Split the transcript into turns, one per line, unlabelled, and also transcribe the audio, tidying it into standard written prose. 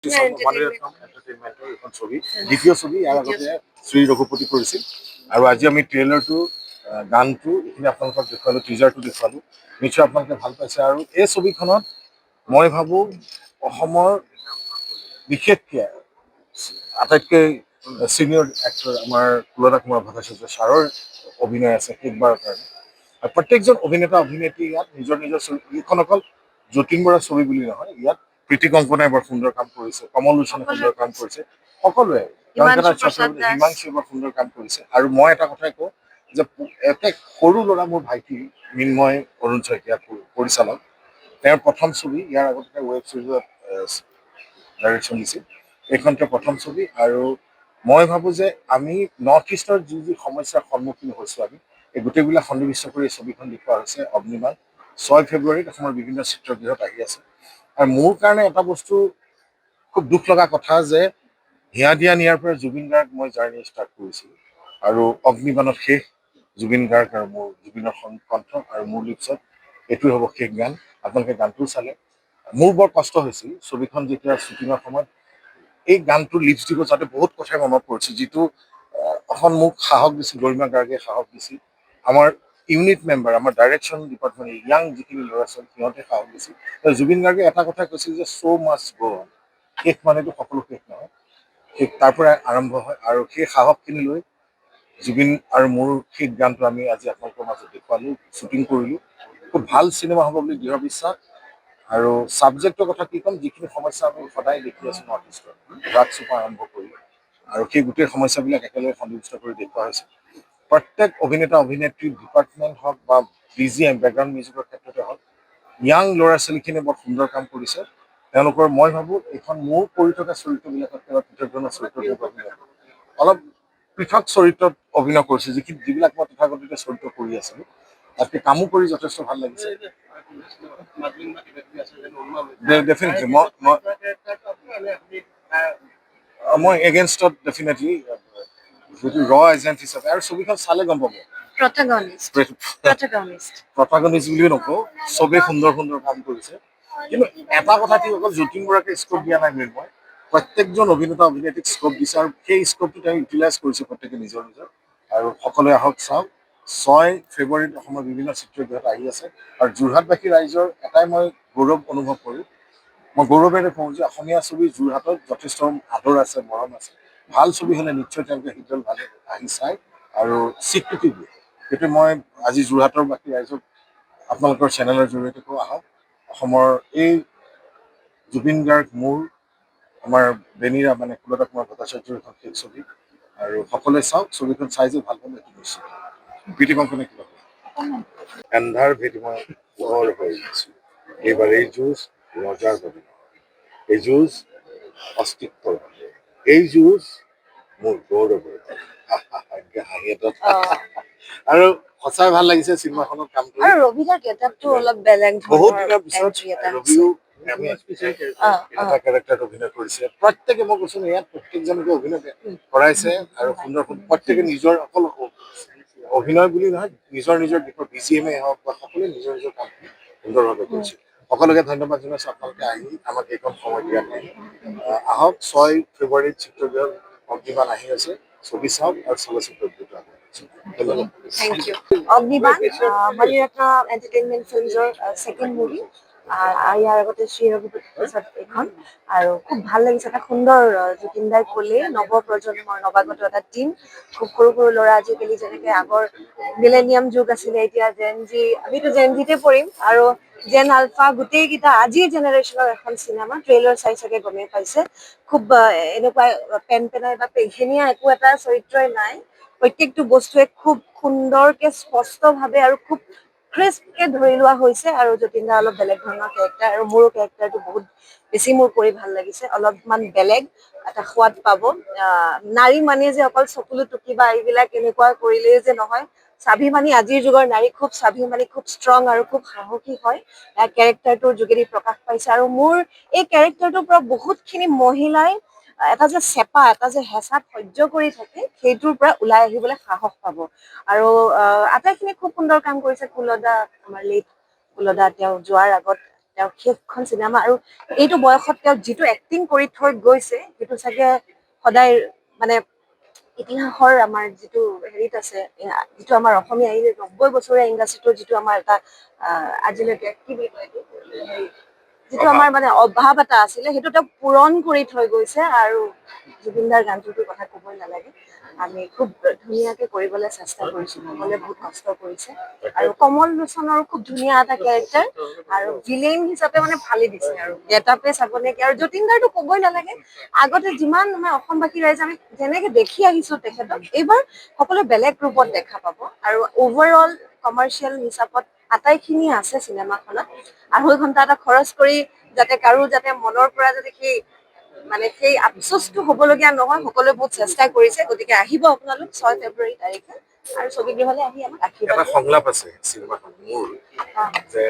এখন ছবি দ্বিতীয় ছবি ইয়াৰ আগতে শ্ৰী ৰঘুপতি কৰিছিল আৰু আজি আমি ট্ৰেইলাৰটো গানটো এইখিনি আপোনালোকক দেখুৱালোঁ টিজাৰটো দেখুৱালোঁ নিশ্চয় আপোনালোকে ভাল পাইছে আৰু এই ছবিখনত মই ভাবোঁ অসমৰ বিশেষকৈ আটাইতকৈ ছিনিয়ৰ এক্টৰ আমাৰ কুলদা কুমাৰ ভট্টাচাৰ্য ছাৰৰ অভিনয় আছে শেষবাৰৰ কাৰণে আৰু প্ৰত্যেকজন অভিনেতা অভিনেত্ৰী ইয়াত নিজৰ নিজৰ ছবি এইখন অকল যতীন বৰাৰ ছবি বুলি নহয় ইয়াত প্ৰীতি কংকনাই বৰ সুন্দৰ কাম কৰিছে কমল লোচনে সুন্দৰ কাম কৰিছে সকলোৱে হিমাংশু বৰ সুন্দৰ কাম কৰিছে আৰু মই এটা কথাই কওঁ যে এটা সৰু ল'ৰা মোৰ ভাইটি মৃন্ময় অৰুণ শইকীয়া পৰিচালক তেওঁৰ প্ৰথম ছবি ইয়াৰ আগতে ৱেব ছিৰিজত ডাইৰেকশ্যন দিছিল এইখন তেওঁৰ প্ৰথম ছবি আৰু মই ভাবোঁ যে আমি নৰ্থ ইষ্টৰ যি যি সমস্যাৰ সন্মুখীন হৈছোঁ আমি এই গোটেইবিলাক সন্নিৱিষ্ট কৰি এই ছবিখন দেখুওৱা হৈছে অগ্নিবাণ 6 ফেব্ৰুৱাৰীত অসমৰ বিভিন্ন চিত্ৰগৃহত আহি আছে আৰু মোৰ কাৰণে এটা বস্তু খুব দুখ লগা কথা যে হিয়া দিয়া নিয়াৰ পৰা জুবিন গাৰ্গ মই জাৰ্ণি ষ্টাৰ্ট কৰিছিলোঁ আৰু অগ্নিবাণত শেষ জুবিন গাৰ্গ আৰু মোৰ জুবিনৰ কণ্ঠ আৰু মোৰ লিপছত এইটোৱে হ'ব শেষ গান আপোনালোকে গানটোও চালে মোৰ বৰ কষ্ট হৈছিল ছবিখন যেতিয়া শ্বুটিঙৰ সময়ত এই গানটো লিপছ দিব যাতে বহুত কথাই মনত পৰিছিল যিটো এখন মোক সাহস দিছিল গৰিমা গাৰ্গে সাহস দিছিল আমাৰ ইউনিট মেম্বাৰ আমাৰ ডাইৰেকশ্যন ডিপাৰ্টমেণ্ট ইয়াং যিখিনি ল'ৰা ছোৱালী সিহঁতে সাহস দিছিল জুবিন গাৰ্গে এটা কথা কৈছিল যে চ' মাছ গ' শেষ মানেতো সকলো শেষ নহয় শেষ তাৰ পৰা আৰম্ভ হয় আৰু সেই সাহসখিনি লৈ জুবিন আৰু মোৰ শেষ গানটো আমি আজি আপোনালোকৰ মাজত দেখুৱালোঁ শ্বুটিং কৰিলোঁ খুব ভাল চিনেমা হ'ব বুলি দৃঢ় বিশ্বাস আৰু ছাবজেক্টৰ কথা কি ক'ম যিখিনি সমস্যা আমি সদায় দেখি আছোঁ নৰ্থ ইষ্টত ড্ৰাগছৰ পৰা আৰম্ভ কৰি আৰু সেই গোটেই সমস্যাবিলাক একেলগে সন্নিৱিষ্ট কৰি দেখুওৱা হৈছে প্ৰত্যেক অভিনেতা অভিনেত্ৰী ডিপাৰ্টমেণ্ট হওক বা BGM বেকগ্ৰাউণ্ড মিউজিকৰ ক্ষেত্ৰতে হওক ইয়াং ল'ৰা ছোৱালীখিনিয়ে বৰ সুন্দৰ কাম কৰিছে তেওঁলোকৰ মই ভাবোঁ এইখন মোৰ কৰি থকা চৰিত্ৰবিলাকতকৈ বা পৃথক ধৰণৰ চৰিত্ৰবিলাক অভিনয় অলপ পৃথক চৰিত্ৰত অভিনয় কৰিছে যিবিলাক মই তথাকথিত চৰিত্ৰ কৰি আছিলোঁ তাতকৈ কামো কৰি যথেষ্ট ভাল লাগিছে ডেফিনেটলি মই এগেইনষ্টত ডেফিনেটলি যিটো এজেণ্ট হিচাপে আৰু ছবিখন চালে গম পাব প্ৰটাগনিষ্ট বুলিও নকওঁ চবেই সুন্দৰ সুন্দৰ কাম কৰিছে কিন্তু এটা কথা ঠিক অকল যতীন বৰাকে স্কোপ দিয়া নাই মই প্ৰত্যেকজন অভিনেতা অভিনেত্ৰীক স্কোপ দিছে আৰু সেই স্কোপটো তেওঁ ইউটিলাইজ কৰিছে প্ৰত্যেকে নিজৰ নিজৰ আৰু সকলোৱে আহক চাওক 6 ফেব্ৰুৱাৰীত অসমৰ বিভিন্ন চিত্ৰগৃহত আহি আছে আৰু যোৰহাটবাসী ৰাইজৰ এটাই মই গৌৰৱ অনুভৱ কৰোঁ মই গৌৰৱেৰে কওঁ যে অসমীয়া ছবি যোৰহাটত যথেষ্ট আদৰ আছে মৰম আছে ভাল ছবি হ'লে নিশ্চয় তেওঁলোকে হৃদয় ভালে আহি চায় আৰু স্বীকৃতি দিয়ে সেইটো মই আজি যোৰহাটৰ বাকী ৰাইজক আপোনালোকৰ চেনেলৰ জৰিয়তে কওঁ আহক অসমৰ এই জুবিন গাৰ্গ মোৰ আমাৰ বেনীৰা মানে কুলদা কুমাৰ ভট্টাচাৰ্যৰ এখন শেষ ছবি আৰু সকলোৱে চাওক ছবিখন চাই যে ভাল পাব এইটো নিশ্চিত প্ৰীতি কংকনে কিবা এন্ধাৰ ভেটি মই পোহৰ হৈ গৈছোঁ এইবাৰ এই যুঁজ ৰজাৰ বাবে এই যুঁজ অস্তিত্বৰ বাবে এই যুঁজ মোৰ গৌৰৱৰ হাঁহি আৰু সঁচাই ভাল লাগিছে চিনেমাখনত কাম কৰি বহুত দিনৰ পিছত ৰবিও এটা কেৰেক্টাৰত অভিনয় কৰিছে প্ৰত্যেকে মই কৈছো ইয়াত প্ৰত্যেকজনকে অভিনয় কৰাইছে আৰু সুন্দৰ প্ৰত্যেকে নিজৰ অকল অভিনয় বুলি নহয় নিজৰ নিজৰ দিশৰ BGMএ হওক বা সকলোৱে নিজৰ নিজৰ কাম সুন্দৰভাৱে কৰিছে সকলোকে ধন্যবাদ জনাইছো আপোনালোকে আহি আমাক এইখন সময় দিয়াৰ কাৰণে আহক 6 ফেব্ৰুৱাৰীত চিত্ৰগৃহত অগ্নিবাণ আহি আছে ছবি চাওক আৰু চলচ্চিত্ৰ
অগ্নিবাণ মণিৰত্ন এণ্টাৰটেইনমেণ্ট ফিল্মছৰ ছেকেণ্ড মুভি ইয়াৰ আগতে শ্ৰী ৰঘুপতি প্ৰসাদ এইখন আৰু খুব ভাল লাগিছে এটা সুন্দৰ জুবিন দাই ক'লে নৱপ্ৰজন্মৰ নৱাগত এটা টীম খুব সৰু সৰু ল'ৰা আজিকালি যেনেকে আগৰ মিলেনিয়াম যুগ আছিলে এতিয়া জেনজি আমিতো জেনজিতে পৰিম আৰু জেন আলফা গোটেইকেইটা আজিৰ জেনেৰেশ্যনৰ এখন চিনেমা ট্ৰেইলাৰ চাই চাগে গমেই পাইছে খুব এনেকুৱা পেনপেনাই বা পেঘেনীয়া একো এটা চৰিত্ৰই নাই প্ৰত্যেকটো বস্তুৱে খুব সুন্দৰকে স্পষ্টভাৱে আৰু খুব ক্ৰিস্পকে ধৰি লোৱা হৈছে আৰু যতীন দা অলপ বেলেগ ধৰণৰ কেৰেক্টাৰ আৰু মোৰো কেৰেক্টাৰটো বহুত বেছি মোৰ কৰি ভাল লাগিছে অলপমান বেলেগ এটা সোৱাদ পাব নাৰী মানে যে অকল চকুলো টুকি বা এইবিলাক এনেকুৱা কৰিলেই যে নহয় স্বাভিমানী আজিৰ যুগৰ নাৰী খুব স্বাভিমানী খুব ষ্ট্ৰং আৰু খুব সাহসী হয় কেৰেক্টাৰটোৰ যোগেদি প্ৰকাশ পাইছে আৰু মোৰ এই কেৰেক্টাৰটোৰ পৰা বহুতখিনি মহিলাই এটা যে চেপা এটা যে হেঁচাত সহ্য কৰি থাকে সেইটোৰ পৰা ওলাই আহিবলৈ সাহস পাব আৰু আটাইখিনি খুব সুন্দৰ কাম কৰিছে কুলদা আমাৰ লেট কুলদা তেওঁ যোৱাৰ আগত তেওঁৰ শেষখন চিনেমা, আৰু এইটো বয়সত তেওঁ যিটো এক্টিং কৰি থৈ গৈছে সেইটো চাগে সদায় মানে ইতিহাসৰ আমাৰ যিটো হেৰিত আছে, যিটো আমাৰ অসমীয়া 90 বছৰীয়া ইণ্ডাষ্ট্ৰিটোৰ যিটো আমাৰ এটা আজিলৈকে কি বুলি কয় এইটো, যিটো আমাৰ মানে অভাৱ এটা আছিলে সেইটো তেওঁ পূৰণ কৰি থৈ গৈছে। আৰু জুবিনদাৰ গানটোৰ কথা ক'বই নালাগে, আমি খুব ধুনীয়াকে কৰিবলৈ চেষ্টা কৰিছো, সকলোৱে বহুত কষ্ট কৰিছে। আৰু কমল লোচনৰ খুব ধুনীয়া এটা কেৰেক্টাৰ, আৰু ভিলেইন হিচাপে মানে ফালি দিছে আৰু গেটআপে চাব নেকি। আৰু জতিন দাৰটো ক'বই নালাগে, আগতে যিমান আমাৰ অসমবাসী ৰাইজে আমি যেনেকে দেখি আহিছো তেখেতক, এইবাৰ সকলোৱে বেলেগ ৰূপত দেখা পাব। আৰু অভাৰঅল কমাৰ্চিয়েল হিচাপত আটাইখিনি আছে চিনেমাখনত। 2.5 ঘণ্টা এটা খৰচ কৰি যাতে কাৰো যাতে মনৰ পৰা যাতে সেই আফচোচটো হ'বলগীয়া নহয়, সকলোৱে বহুত চেষ্টা কৰিছে। গতিকে আহিব আপোনালোক 6 ফেব্ৰুৱাৰী তাৰিখে, আৰু ছবি গৃহলৈ আহি আমাক আশীৰ্বাদ
এটা সংলাপ আছে চিনেমাখন মোৰ, যে